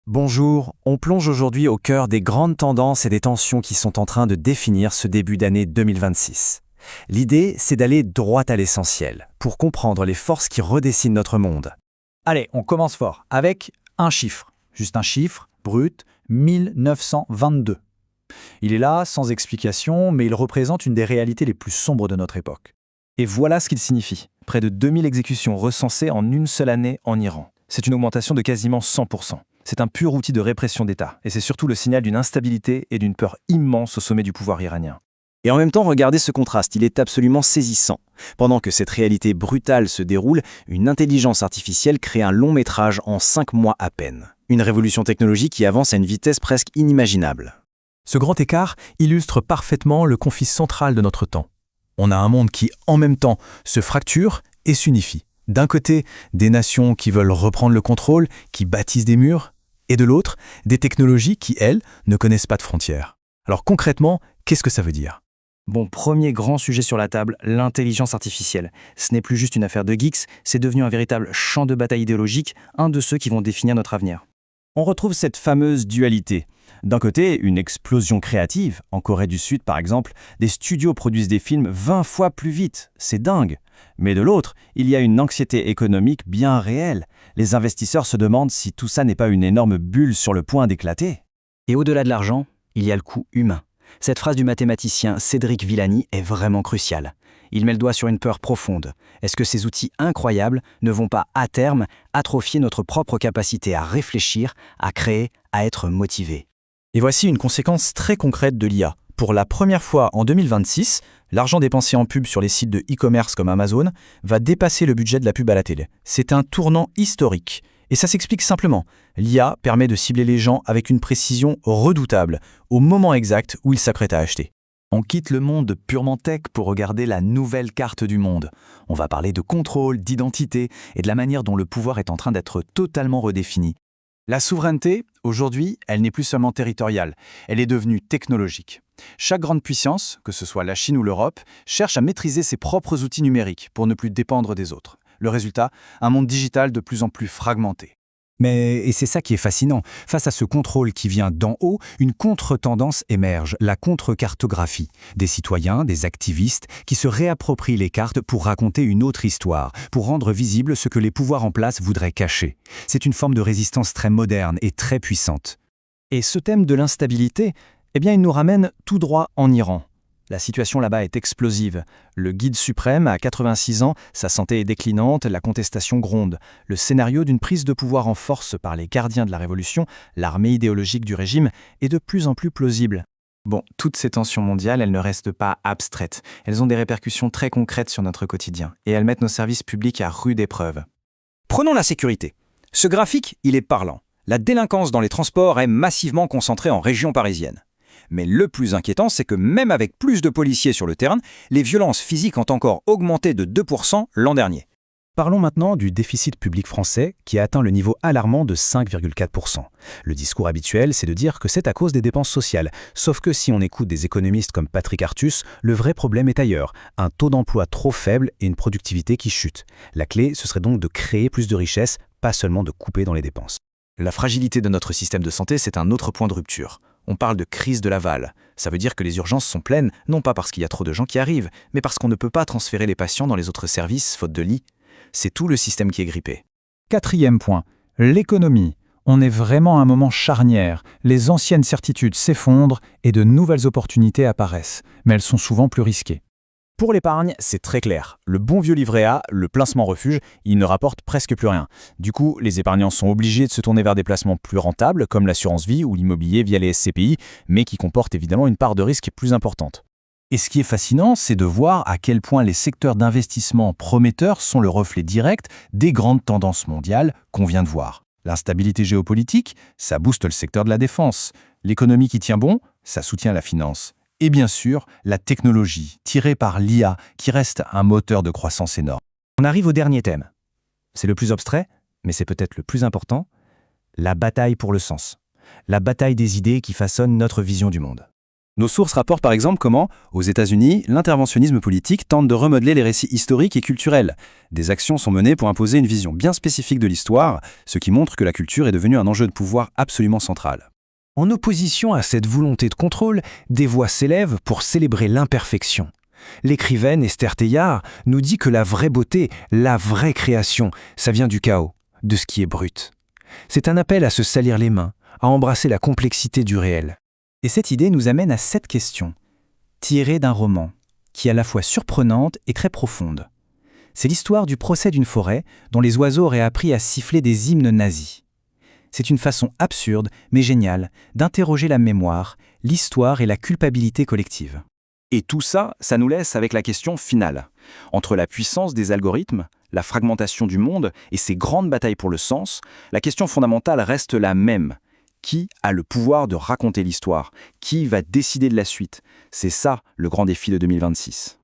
Bonjour, on plonge aujourd'hui au cœur des grandes tendances et des tensions qui sont en train de définir ce début d'année 2026. L'idée, c'est d'aller droit à l'essentiel, pour comprendre les forces qui redessinent notre monde. Allez, on commence fort, avec un chiffre. Juste un chiffre, brut, 1922. Il est là, sans explication, mais il représente une des réalités les plus sombres de notre époque. Et voilà ce qu'il signifie. Près de 2000 exécutions recensées en une seule année en Iran. C'est une augmentation de quasiment 100%. C'est un pur outil de répression d'État, et c'est surtout le signal d'une instabilité et d'une peur immense au sommet du pouvoir iranien. Et en même temps, regardez ce contraste, il est absolument saisissant. Pendant que cette réalité brutale se déroule, une intelligence artificielle crée un long métrage en 5 mois à peine. Une révolution technologique qui avance à une vitesse presque inimaginable. Ce grand écart illustre parfaitement le conflit central de notre temps. On a un monde qui, en même temps, se fracture et s'unifie. D'un côté, des nations qui veulent reprendre le contrôle, qui bâtissent des murs, et de l'autre, des technologies qui, elles, ne connaissent pas de frontières. Alors concrètement, qu'est-ce que ça veut dire ? Bon, premier grand sujet sur la table, l'intelligence artificielle. Ce n'est plus juste une affaire de geeks, c'est devenu un véritable champ de bataille idéologique, un de ceux qui vont définir notre avenir. On retrouve cette fameuse dualité. D'un côté, une explosion créative. En Corée du Sud, par exemple, des studios produisent des films 20 fois plus vite. C'est dingue. Mais de l'autre, il y a une anxiété économique bien réelle. Les investisseurs se demandent si tout ça n'est pas une énorme bulle sur le point d'éclater. Et au-delà de l'argent, il y a le coût humain. Cette phrase du mathématicien Cédric Villani est vraiment cruciale. Il met le doigt sur une peur profonde. Est-ce que ces outils incroyables ne vont pas, à terme, atrophier notre propre capacité à réfléchir, à créer, à être motivé ? Et voici une conséquence très concrète de l'IA. Pour la première fois en 2026, l'argent dépensé en pub sur les sites de e-commerce comme Amazon va dépasser le budget de la pub à la télé. C'est un tournant historique. Et ça s'explique simplement. L'IA permet de cibler les gens avec une précision redoutable, au moment exact où ils s'apprêtent à acheter. On quitte le monde purement tech pour regarder la nouvelle carte du monde. On va parler de contrôle, d'identité et de la manière dont le pouvoir est en train d'être totalement redéfini. La souveraineté, aujourd'hui, elle n'est plus seulement territoriale, elle est devenue technologique. Chaque grande puissance, que ce soit la Chine ou l'Europe, cherche à maîtriser ses propres outils numériques pour ne plus dépendre des autres. Le résultat, un monde digital de plus en plus fragmenté. Et c'est ça qui est fascinant. Face à ce contrôle qui vient d'en haut, une contre-tendance émerge, la contre-cartographie. Des citoyens, des activistes qui se réapproprient les cartes pour raconter une autre histoire, pour rendre visible ce que les pouvoirs en place voudraient cacher. C'est une forme de résistance très moderne et très puissante. Et ce thème de l'instabilité, il nous ramène tout droit en Iran. La situation là-bas est explosive. Le guide suprême a 86 ans, sa santé est déclinante, la contestation gronde. Le scénario d'une prise de pouvoir en force par les gardiens de la révolution, l'armée idéologique du régime, est de plus en plus plausible. Bon, toutes ces tensions mondiales, elles ne restent pas abstraites. Elles ont des répercussions très concrètes sur notre quotidien. Et elles mettent nos services publics à rude épreuve. Prenons la sécurité. Ce graphique, il est parlant. La délinquance dans les transports est massivement concentrée en région parisienne. Mais le plus inquiétant, c'est que même avec plus de policiers sur le terrain, les violences physiques ont encore augmenté de 2% l'an dernier. Parlons maintenant du déficit public français qui a atteint le niveau alarmant de 5,4%. Le discours habituel, c'est de dire que c'est à cause des dépenses sociales. Sauf que si on écoute des économistes comme Patrick Artus, le vrai problème est ailleurs. Un taux d'emploi trop faible et une productivité qui chute. La clé, ce serait donc de créer plus de richesses, pas seulement de couper dans les dépenses. La fragilité de notre système de santé, c'est un autre point de rupture. On parle de crise de l'aval. Ça veut dire que les urgences sont pleines, non pas parce qu'il y a trop de gens qui arrivent, mais parce qu'on ne peut pas transférer les patients dans les autres services, faute de lits. C'est tout le système qui est grippé. Quatrième point, l'économie. On est vraiment à un moment charnière. Les anciennes certitudes s'effondrent et de nouvelles opportunités apparaissent, mais elles sont souvent plus risquées. Pour l'épargne, c'est très clair. Le bon vieux livret A, le placement refuge, il ne rapporte presque plus rien. Du coup, les épargnants sont obligés de se tourner vers des placements plus rentables, comme l'assurance vie ou l'immobilier via les SCPI, mais qui comportent évidemment une part de risque plus importante. Et ce qui est fascinant, c'est de voir à quel point les secteurs d'investissement prometteurs sont le reflet direct des grandes tendances mondiales qu'on vient de voir. L'instabilité géopolitique, ça booste le secteur de la défense. L'économie qui tient bon, ça soutient la finance. Et bien sûr, la technologie, tirée par l'IA, qui reste un moteur de croissance énorme. On arrive au dernier thème. C'est le plus abstrait, mais c'est peut-être le plus important. La bataille pour le sens. La bataille des idées qui façonnent notre vision du monde. Nos sources rapportent par exemple comment, aux États-Unis, l'interventionnisme politique tente de remodeler les récits historiques et culturels. Des actions sont menées pour imposer une vision bien spécifique de l'histoire, ce qui montre que la culture est devenue un enjeu de pouvoir absolument central. En opposition à cette volonté de contrôle, des voix s'élèvent pour célébrer l'imperfection. L'écrivaine Esther Teilhard nous dit que la vraie beauté, la vraie création, ça vient du chaos, de ce qui est brut. C'est un appel à se salir les mains, à embrasser la complexité du réel. Et cette idée nous amène à cette question, tirée d'un roman, qui est à la fois surprenante et très profonde. C'est l'histoire du procès d'une forêt dont les oiseaux auraient appris à siffler des hymnes nazis. C'est une façon absurde, mais géniale, d'interroger la mémoire, l'histoire et la culpabilité collective. Et tout ça, ça nous laisse avec la question finale. Entre la puissance des algorithmes, la fragmentation du monde et ces grandes batailles pour le sens, la question fondamentale reste la même. Qui a le pouvoir de raconter l'histoire? Qui va décider de la suite? C'est ça le grand défi de 2026.